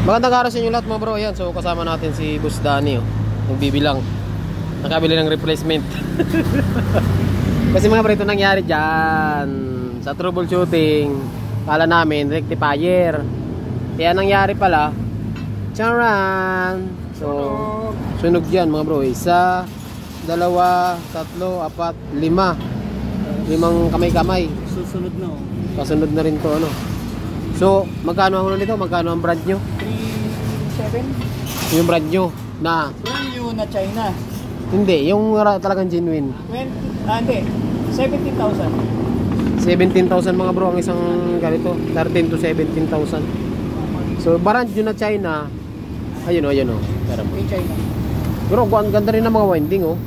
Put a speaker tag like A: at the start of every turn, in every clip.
A: Magandang araw sa inyo lahat mga bro. Ayan, so kasama natin si Boss Danny, oh. Nagbibilang. Nakabili ng replacement. Kasi mga bro, ito nangyari dyan sa troubleshooting. Kala namin rectifier. Kaya nangyari pala charan. So sunog yan mga bro. 1, 2, 3, 4, 5. 5 kamay-kamay.
B: Susunod na, oh.
A: Kasunod na rin to, ano. So magkano ang nito? Magkano ang brand nyo?
B: 3.7.
A: Yung brand nyo na
B: Brand new na China.
A: hindi, yung talagang genuine.
B: Hindi. 17,000.
A: 17,000 mga bro ang isang ganito. 13 to 17,000. So brand nyo na China. Ayun o, ayun o.
B: In China.
A: Pero ang ganda rin ng mga winding o.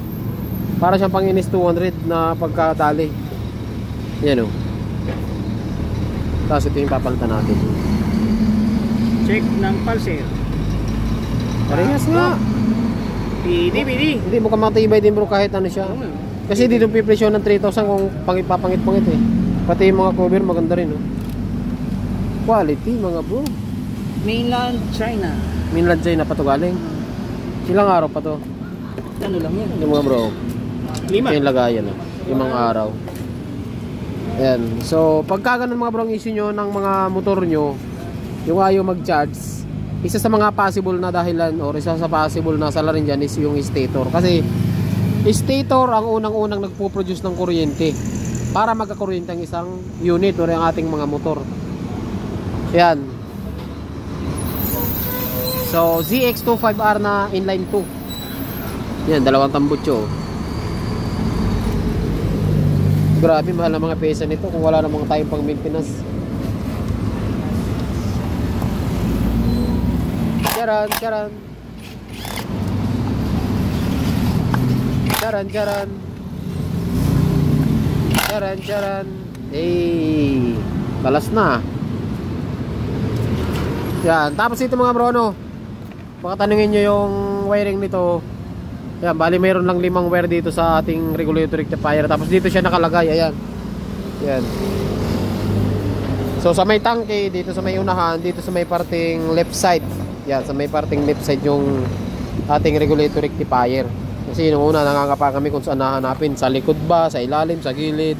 A: Para siyang pang Inis 200 na pagkatali. Yan o. Tapos ito yung papalitan natin.
B: Check ng pulser.
A: Parehas nga.
B: PD.
A: Hindi mo matibay din bro kahit ano siya. Kasi dito pipresyon ng 3,000 kung papangit-pangit eh. Pati yung mga cover maganda rin, no? Quality mga bro.
B: Mainland China.
A: Mainland China pa to galing. Ilang araw pa to?
B: Ano lang yan?
A: Yung mga bro.
B: 5.
A: Ito yung lagayan, no? 5 araw. Ayan. So pagka ganun mga bro ang issue nyo ng mga motor nyo, yung ayaw mag-charge, isa sa mga possible na dahilan or isa sa possible na sala rin dyan is yung stator. Kasi stator ang unang-unang nagpo-produce ng kuryente para magkakuryente ang isang unit or ang ating mga motor. Yan. So ZX25R na inline 2. Yan, dalawang tambutso. Grabe, mahal na mga pesa nito kung wala namang tayong pang maintenance. Charan. Eh, balas na. Yan, tapos ito mga bro, no. Baka tanungin nyo yung wiring nito. Yan, bali mayroon lang 5 wire dito sa ating regulator rectifier. Tapos dito siya nakalagay, ayan. Yan. So sa may tangke, dito sa may unahan, dito sa may parting left side. Yan, sa may parting left side yung ating regulator rectifier. Kasi nung una nangangapa kami kung saan nahanapin, sa likod ba, sa ilalim, sa gilid.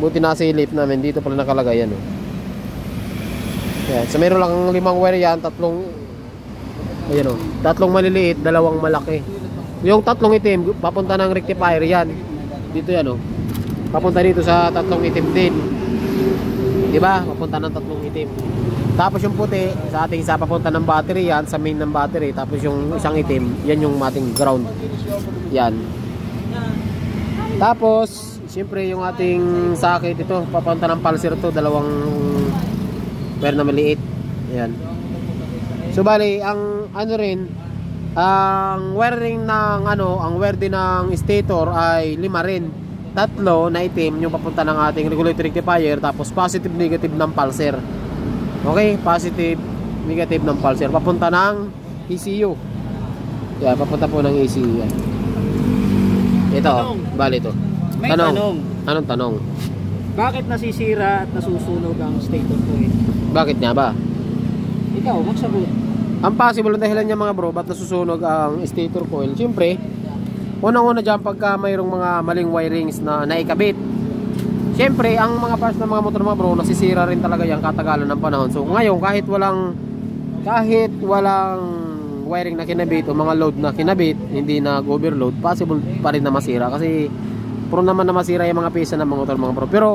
A: Buti nasilip namin, dito pala nakalagay yan, oh. Yan, so mayroon lang 5 wire yan, tatlong ayan, oh, tatlong maliliit, 2 malaki. Yung tatlong itim papunta ng rectifier yan. Dito yan, oh. Papunta dito sa tatlong itim din. 'Di ba? Papunta ng tatlong itim. Tapos yung puti sa ating isa papunta ng battery yan, sa main ng battery. Tapos yung isang itim, yan yung ating ground. Yan. Tapos siyempre yung ating socket ito, papunta ng pulser to, 2 wire na maliit. Yan. So bali, ang ano rin, ang wiring ng ano, ang wire din ng stator ay 5 rin. 3 na itim yung papunta ng ating regulator rectifier, tapos positive negative ng pulser. Okay, positive negative ng pulser papunta ng ECU. Yan, papunta po ng ECU yan. Ito, bali ito.
B: May tanong.
A: Anong tanong?
B: Bakit nasisira at nasusunog ang stator coil?
A: Bakit nga ba?
B: Ikaw, magsagot.
A: Ang possible na dahilan niya mga bro, ba't nasusunog ang stator coil? Siyempre, unang-una dyan pagka mayroong mga maling wirings na naikabit. Siyempre, ang mga parts ng mga motor mga bro, nasisira rin talaga yung katagalan ng panahon. So ngayon, kahit walang wiring na kinabit o mga load na kinabit, hindi nag-overload, possible pa rin na masira. Kasi pro naman na masira yung mga pisa ng mga motor mga bro. Pero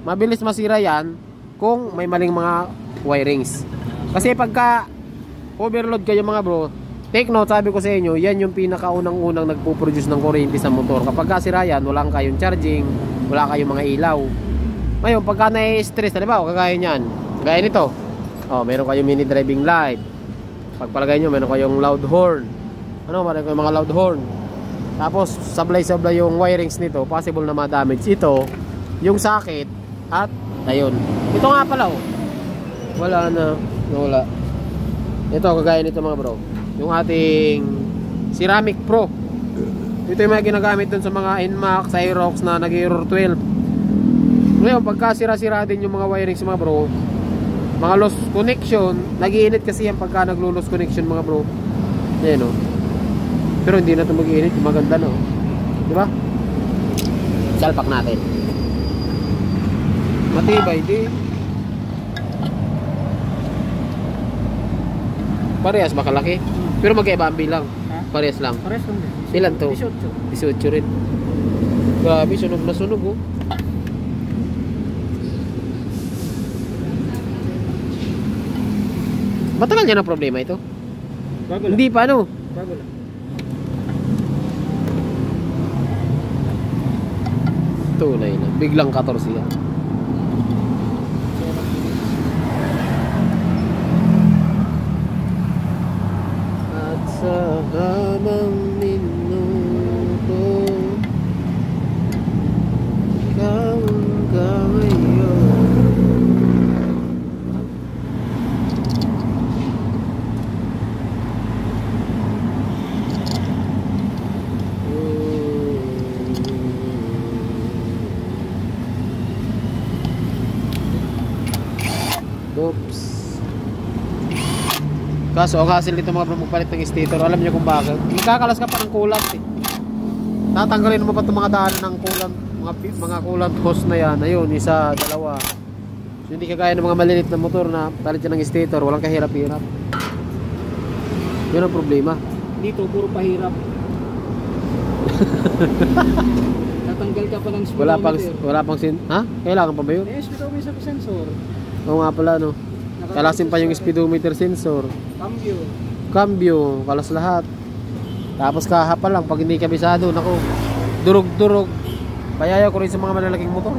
A: mabilis masira yan kung may maling mga wirings. Kasi pagka overload kayo mga bro, take note, sabi ko sa inyo, yan yung pinakaunang-unang nagpo-produce ng kuryente sa motor. Kapag kasira yan, wala kayong charging, wala kayong mga ilaw. Ngayon, pagka na-stress, halimbawa, kagaya nyan, kagaya nito, oh, meron kayong mini driving light. Pagpalagay nyo, meron kayong loud horn. Meron kayong mga loud horn. Tapos, sablay-sablay yung wirings nito, possible na ma-damage ito, yung socket, at ayun. Ito nga pala, oh. Wala na, wala. Ito, kagaya nito mga bro, yung ating Ceramic Pro. Ito yung mga ginagamit dun sa mga Inmax, Aerox na nag-error 12. Ngayon, pagka sira-sira din yung mga wirings mga bro, mga lost connection, nag-iinit kasi yan pagka naglo-lost connection mga bro. Ayan o. Pero hindi na ito mag-iinit, maganda na o. Diba? Salpak natin. Matibay, di. Parehas ba kalaki? Pero magkaiba ang bilang. Parehas lang.
B: Parehas lang din.
A: Ilan to?
B: 18.
A: 18 rin. Grabe, sunog na sunog oh. Matagal niya na problema ito?
B: Bago lang.
A: Hindi pa ano?
B: Bago lang.
A: Tunay na. Biglang 14 yan. At sa habang minuto ikaw hanggang ngayon. Oops. Kaso ang hassle nito mga bro magpalit ng stator. Alam niyo kung bakit? Magkakalas ka pa ng coolant eh. Tatanggalin mo pa itong mga daan ng coolant, mga coolant hose na yan. Ayun, isa, dalawa. So, hindi kagaya ng mga maliliit na motor na palit yan ng stator. Walang kahirap-hirap. Yun ang problema.
B: Dito, puro pahirap. Tatanggal ka pa ng speedometer.
A: Wala pang ha? Kailangan pa ba yun?
B: Eh, speedometer sensor.
A: Oo nga pala no. Kalasin pa yung speedometer sensor. Cambio, kalas lahat. Tapos kaha pa lang pag hindi kabisado, nako. Durog-durog. Payayaw ko rin sa mga malalaking motor.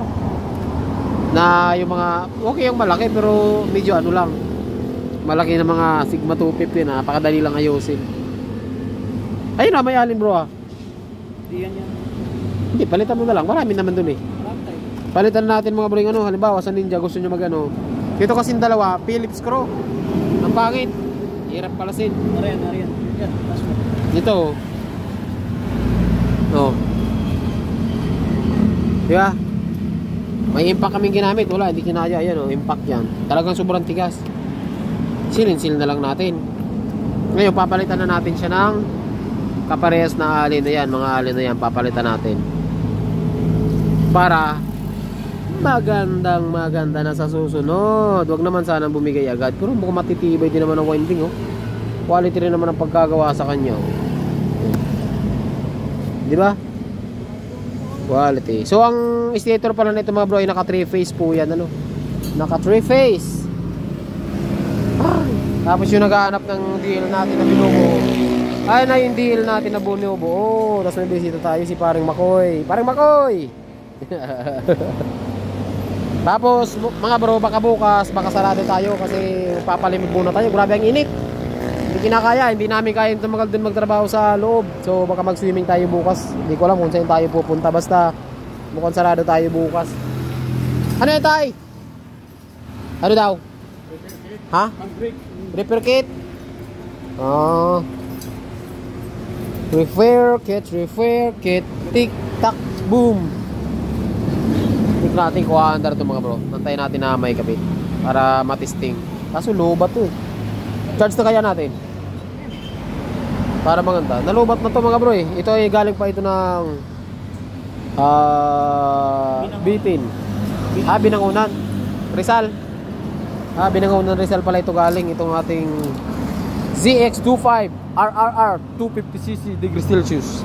A: Na yung mga okay yung malaki pero medyo ano lang. Malaki na mga Sigma 250 na napakadali lang ayusin. Ayun na may alin bro ah.
B: Di yan.
A: Hindi, palitan mo na lang. Marami naman dun eh. Palitan natin mga bro yung ano. Halimbawa sa Ninja gusto nyo mag ano. Dito kasing dalawa, Phillips screw. Ang pangit. Hirap palasin.
B: Ariyan. Yan,
A: dito. No. Diba? May impact kaming ginamit. Wala, hindi kinaya. Ayan o, impact yan. Talagang sobrang tigas. Silin-sil na lang natin. Ngayon, papalitan na natin siya ng kaparehas na alin. Ayan, mga alin na yan. Papalitan natin. Para maganda na sa susunod. Wag naman sanang bumigay agad. Pero mukhang matitibay din naman ang winding oh. Quality rin naman ang pagkagawa sa kanya oh. Di ba? Quality. So ang stator pala nito mga bro ay naka 3 phase po yan ano. Naka 3 phase. Tapos yung naghahanap ng deal natin na binubuo. Ay na yung deal natin na binubuo. Tapos may bisita tayo si Paring Makoy. Paring Makoy. Tapos mga bro baka bukas baka sarado tayo kasi papalimit muna tayo. Grabe ang init. Hindi kinakaya, hindi namin kaya tumagal dun magtrabaho sa loob. So baka mag swimming tayo bukas. Hindi ko alam kung saan tayo pupunta. Basta mukhang sarado tayo bukas. Ano yan tay? Ano daw? Ha? Repair kit? Repair kit. Tik tak boom. Tignan natin kung aandar ito mga bro. Nantayin natin na may kapit para matesting. Kaso lobat to eh. Charge na kaya natin para maganda. Nalubat na to mga bro eh. Ito ay galing pa ito ng Bitin. Binangunan Rizal. Binangunan Rizal pala ito galing. Itong ating ZX25 RRR 250cc degrees Celsius.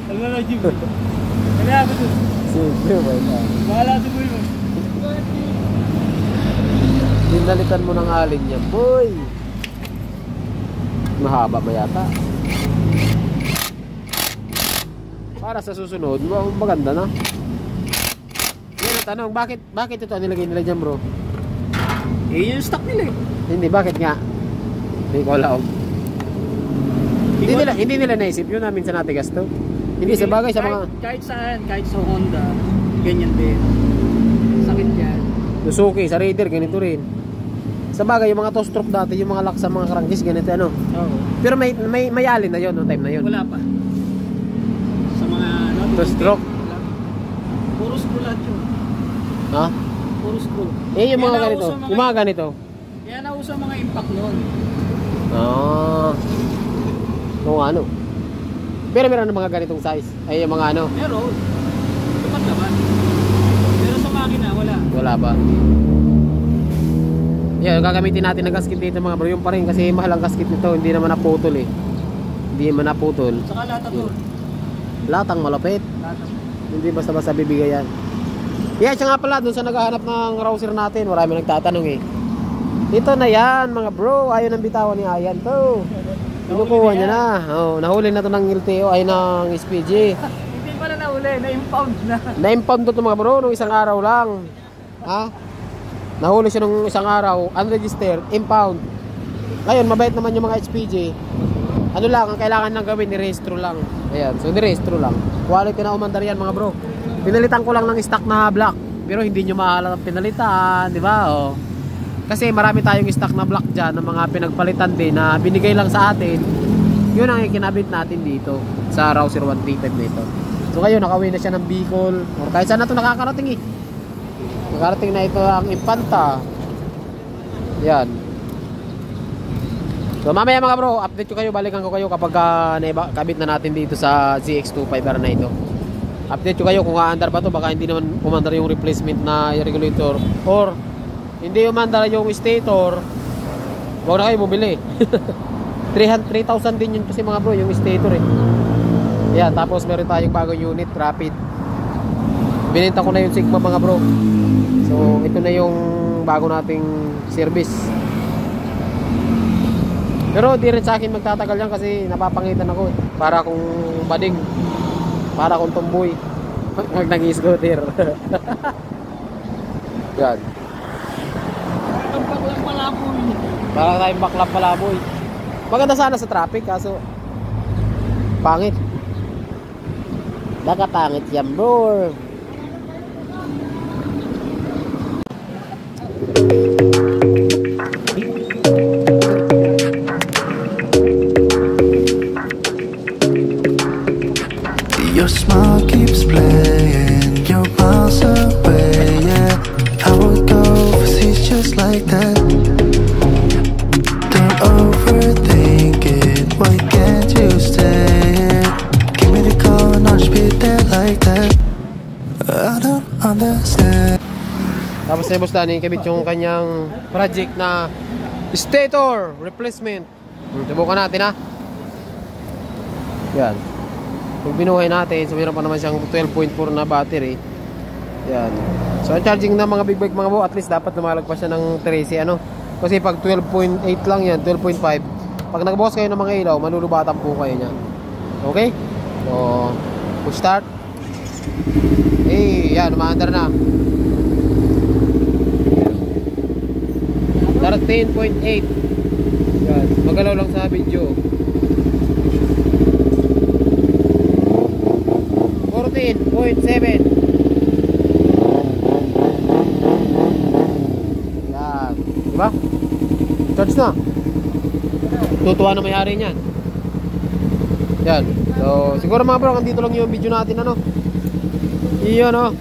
B: Ano na Jim? Kaya ako dun.
A: Siyempre ba ito?
B: Bahala si Boy mo.
A: Dinalitan mo ng alin niya, boy. Mahaba ba yata? Para sa susunod, maganda na. Yan ang tanong, bakit ito nilagay nila dyan bro?
B: Eh yung stock nila eh.
A: Hindi, bakit nga? Hindi ko alam. Hindi nila naisip yun namin sa natigas to. Hindi sa bagay sa mga
B: kahit saan, kahit sa Honda, ganyan din. Sakit yan.
A: Suzuki, sa Raider, ganito rin. Sa bagay, yung mga two-stroke dati, yung mga lock sa mga crankcase, ganito ano.
B: Oo.
A: Pero may alin na yun, no time na yun.
B: Wala pa. Sa mga
A: Two-stroke.
B: puro screw lahat yun.
A: Ha?
B: Puro screw.
A: Eh, yung mga
B: Kaya
A: ganito.
B: nauso mga-
A: Yung mga ganito.
B: Kaya nauso ang mga impact noon.
A: Ah. Kung ano. Pero meron ng mga ganitong size. Ay, yung mga ano.
B: Meron. Tupat naman. Pero sa makina, wala.
A: Wala ba? Yan, gagamitin natin ng gasket dito mga bro. Yung pa rin kasi mahal ang gasket nito. Hindi naman naputol eh. Hindi naman naputol.
B: Saka lata to.
A: Latang malapit.
B: Lata.
A: Hindi basta-basta bibigay yan. Yeah, siya nga pala, dun sa naghahanap ng rouser natin, marami nagtatanong eh. Ito na yan, mga bro. Ayaw ng bitawan ni Ayan to. Kinukuha niya na. Oh, nahuli na to ng LTO, ay ng SPG.
B: Hindi pa na nahuli, na-impound na.
A: Na-impound to mga bro, nung isang araw lang. Ha? Nahuli siya nung isang araw, unregistered, impound. Ngayon, mabait naman yung mga SPG. Ano lang, ang kailangan lang gawin, nirehistro lang. Ayan, so nirehistro lang. Quality na umandar yan mga bro. Pinalitan ko lang ng stock na black. Pero hindi nyo mahalata ang pinalitan, di ba? Oh. Kasi marami tayong stock na black dyan, ng mga pinagpalitan din na binigay lang sa atin. Yun ang ikinabit natin dito sa Rouser 135 nito. So ngayon, nakauwi na siya ng Bicol. Or kahit saan na ito nakakarating eh. Nakarating na ito ang Impanta. Yan. So mamaya mga bro, update ko kayo, balikan ko kayo kapag kabit na natin dito sa ZX25R na ito. Update ko kayo kung aandar ba to, baka hindi naman umandar yung replacement na regulator or hindi umandar yung stator. Huwag na kayo bumili. 3,000 din yun kasi mga bro, yung stator eh. Yan, tapos meron tayong bagong unit, rapid. Binenta ko na yung Sigma mga bro. So ito na yung bago nating service. Pero di rin sa akin magtatagal yan kasi napapangitan ako. Para kung bading. Para kung tumboy. Huwag nag-i-scooter. Yan.
B: Ang baklang palaboy.
A: Para tayong baklang palaboy. Maganda sana sa traffic kaso pangit. Nakapangit yan bro.
C: Your smile keeps playing, you're miles away, yeah. I would go overseas just like that. Don't overthink it, why can't you stay here? Give me the call and I'll just be there like that. I don't understand.
A: Tapos na boss Danny, kabit yung kanyang project na stator replacement. Subukan natin ha. Yan. Kung binuhay natin, so meron pa naman siyang 12.4 na battery. Yan. So ang charging ng mga big bike mga bro, at least dapat lumalagpas siya ng 13 ano. Kasi pag 12.8 lang yan, 12.5, pag nagbukas kayo ng mga ilaw, malulubatan po kayo niyan. Okay? So, push start. Eh, yan, umaandar na. 13.8. Yan, magalaw lang sa video. 14.7. Yan. Diba? Charge na. Tutuwa na may-ari niyan. Yan. So, siguro mga bro, dito lang yung video natin ano. Iyon oh.